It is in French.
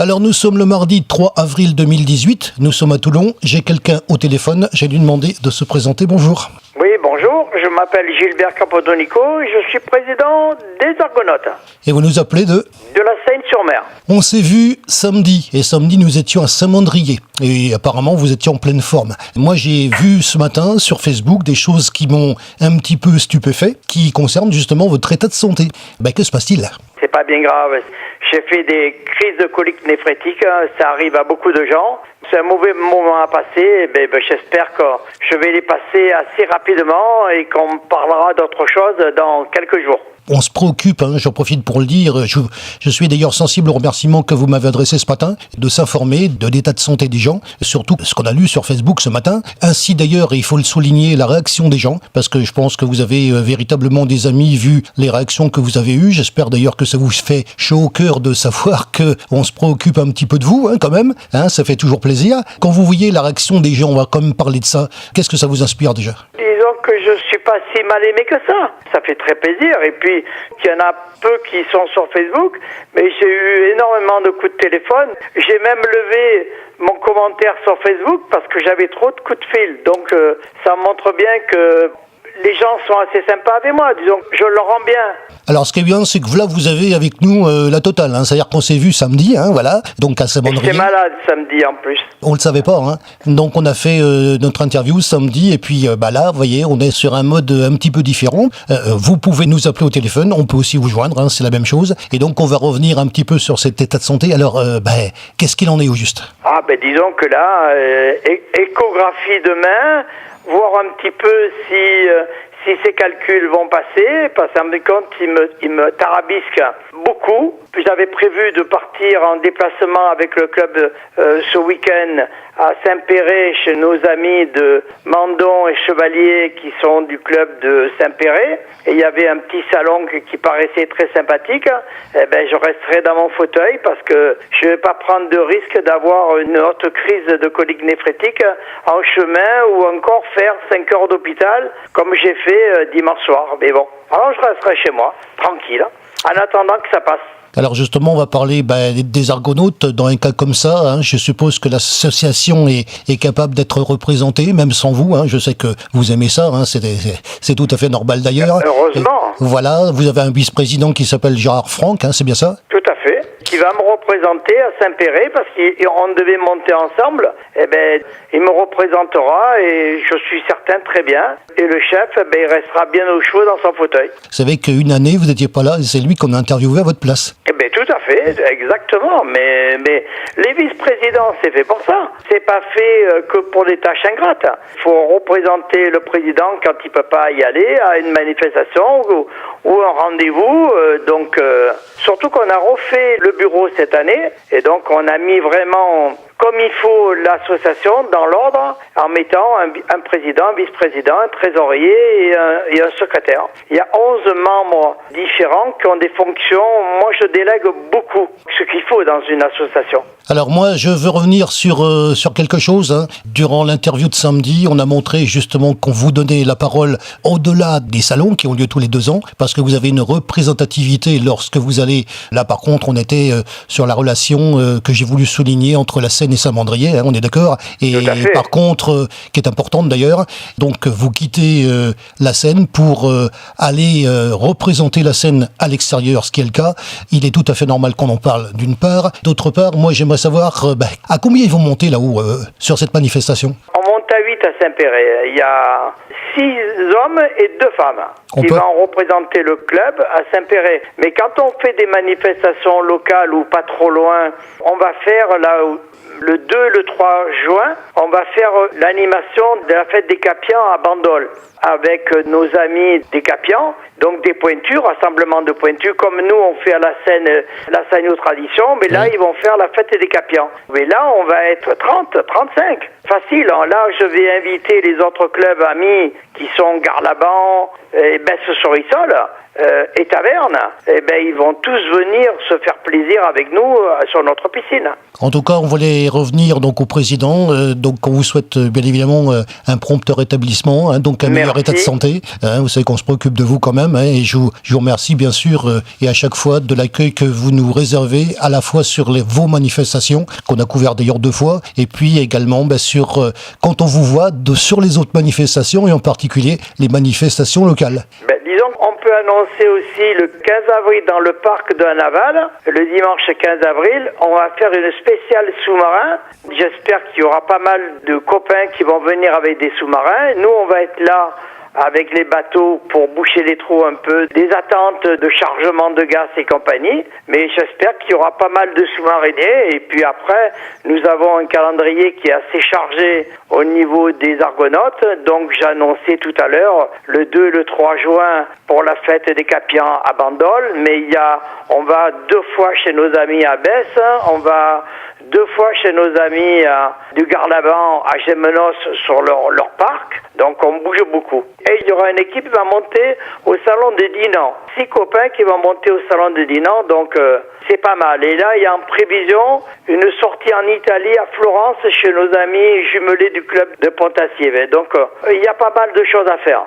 Alors nous sommes le mardi 3 avril 2018, nous sommes à Toulon, j'ai quelqu'un au téléphone, j'ai lui demandé de se présenter, bonjour. Oui, bonjour, je m'appelle Gilbert Capodonico, je suis président des Argonautes. Et vous nous appelez de la Seine-sur-Mer. On s'est vu samedi, et samedi nous étions à Saint-Mandrier, et apparemment vous étiez en pleine forme. Moi j'ai vu ce matin sur Facebook des choses qui m'ont un petit peu stupéfait, qui concernent justement votre état de santé. Que se passe-t-il ? C'est pas bien grave, j'ai fait des crises de colique néphrétique, ça arrive à beaucoup de gens. C'est un mauvais moment à passer, j'espère que je vais les passer assez rapidement et qu'on parlera d'autre chose dans quelques jours. On se préoccupe, j'en profite pour le dire, je suis d'ailleurs sensible aux remerciements que vous m'avez adressés ce matin, de s'informer de l'état de santé des gens, surtout ce qu'on a lu sur Facebook ce matin. Ainsi d'ailleurs, et il faut le souligner, la réaction des gens, parce que je pense que vous avez véritablement des amis vu les réactions que vous avez eues. J'espère d'ailleurs que ça vous fait chaud au cœur de savoir qu'on se préoccupe un petit peu de vous, quand même, ça fait toujours plaisir. Quand vous voyez la réaction des gens, on va quand même parler de ça, qu'est-ce que ça vous inspire déjà ? Disons que je suis pas si mal aimé que ça. Ça fait très plaisir. Et puis, il y en a peu qui sont sur Facebook, mais j'ai eu énormément de coups de téléphone. J'ai même levé mon commentaire sur Facebook parce que j'avais trop de coups de fil. Donc, ça montre bien que les gens sont assez sympas avec moi. Disons que je leur rends bien. Alors, ce qui est bien, c'est que là, vous avez avec nous la totale. C'est-à-dire qu'on s'est vu samedi, voilà, donc à Saint-Mandrier. J'étais malade samedi en plus. On le savait pas, Donc, on a fait notre interview samedi, et puis là, vous voyez, on est sur un mode un petit peu différent. Vous pouvez nous appeler au téléphone, on peut aussi vous joindre, c'est la même chose. Et donc, on va revenir un petit peu sur cet état de santé. Alors, qu'est-ce qu'il en est au juste ? Disons que là, échographie demain, voir un petit peu si ces calculs vont passer, parce qu'en compte, il me tarabisque beaucoup. J'avais prévu de partir en déplacement avec le club ce week-end à Saint-Péret, chez nos amis de Mandon et Chevalier qui sont du club de Saint-Péret. Et il y avait un petit salon qui paraissait très sympathique. Je resterai dans mon fauteuil parce que je ne vais pas prendre de risque d'avoir une autre crise de colique néphrétique en chemin ou encore faire 5 heures d'hôpital comme j'ai fait dimanche soir. Mais bon, alors je resterai chez moi, tranquille, en attendant que ça passe. Alors justement, on va parler des Argonautes. Dans un cas comme ça, je suppose que l'association est capable d'être représentée, même sans vous. Je sais que vous aimez ça, c'est tout à fait normal d'ailleurs. Heureusement. Voilà, vous avez un vice-président qui s'appelle Gérard Franck, c'est bien ça ? Tout à fait. Qui va me représenter à Saint-Péret parce qu'on devait monter ensemble. Il me représentera et je suis certain très bien. Et le chef, il restera bien au chaud dans son fauteuil. Vous savez qu'une année, vous n'étiez pas là et c'est lui qu'on a interviewé à votre place. Tout à fait, exactement. Mais les vice-présidents, c'est fait pour ça. C'est pas fait que pour des tâches ingrates. Il faut représenter le président quand il peut pas y aller à une manifestation ou un rendez-vous. Surtout qu'on a refait le bureau cette année et donc on a mis vraiment comme il faut l'association dans l'ordre en mettant un président, un vice-président, un trésorier et un secrétaire. Il y a 11 membres différents qui ont des fonctions. Moi, je délègue beaucoup ce qu'il faut dans une association. Alors moi, je veux revenir sur quelque chose. Durant l'interview de samedi, on a montré justement qu'on vous donnait la parole au-delà des salons qui ont lieu tous les 2 ans, parce que vous avez une représentativité lorsque vous allez... Là, par contre, on était sur la relation que j'ai voulu souligner entre la Seine et Saint-Mandrier, on est d'accord. Et par contre, qui est importante d'ailleurs, donc vous quittez la Seine pour aller représenter la Seine à l'extérieur, ce qui est le cas. Il est tout à fait normal qu'on en parle d'une part. D'autre part, moi j'aimerais savoir à combien ils vont monter là-haut sur cette manifestation. On monte à 8 à Saint-Péret. Il y a 6 hommes et 2 femmes qui vont représenter le club à Saint-Péret. Mais quand on fait des manifestations locales ou pas trop loin, on va faire le 2 et le 3 juin, on va faire l'animation de la fête des Capians à Bandol avec nos amis des Capians, donc des pointures, rassemblement de pointures, comme nous on fait à la Seine aux traditions, mais là ils vont faire la fête des Capians. Mais là on va être 30, 35, facile. Là je vais inviter les autres clubs amis qui sont Garlaban et Besse-Sorisol. et tavernes, eh ben, ils vont tous venir se faire plaisir avec nous sur notre piscine. En tout cas, on voulait revenir donc au président. Donc, on vous souhaite bien évidemment un prompt rétablissement, donc un meilleur état de santé. Vous savez qu'on se préoccupe de vous quand même, et je vous remercie bien sûr et à chaque fois de l'accueil que vous nous réservez à la fois sur vos manifestations qu'on a couvert d'ailleurs 2 fois, et puis également sur quand on vous voit sur les autres manifestations et en particulier les manifestations locales. Disons qu'on peut annoncer aussi le 15 avril dans le parc de Naval, le dimanche 15 avril, on va faire une spéciale sous-marin. J'espère qu'il y aura pas mal de copains qui vont venir avec des sous-marins. Nous, on va être là avec les bateaux pour boucher les trous un peu, des attentes de chargement de gaz et compagnie. Mais j'espère qu'il y aura pas mal de sous-mariniers. Et puis après, nous avons un calendrier qui est assez chargé au niveau des Argonautes. Donc j'ai annoncé tout à l'heure le 2 et le 3 juin pour la fête des Capiens à Bandol. Mais on va 2 fois chez nos amis à Besse, on va 2 fois chez nos amis du Garlaban à Gémenos sur leur parc. Donc on bouge beaucoup. Et il y aura une équipe qui va monter au salon de Dinan. 6 copains qui vont monter au salon de Dinan, donc c'est pas mal. Et là, il y a en prévision une sortie en Italie, à Florence, chez nos amis jumelés du club de Pontassieve. Donc il y a pas mal de choses à faire.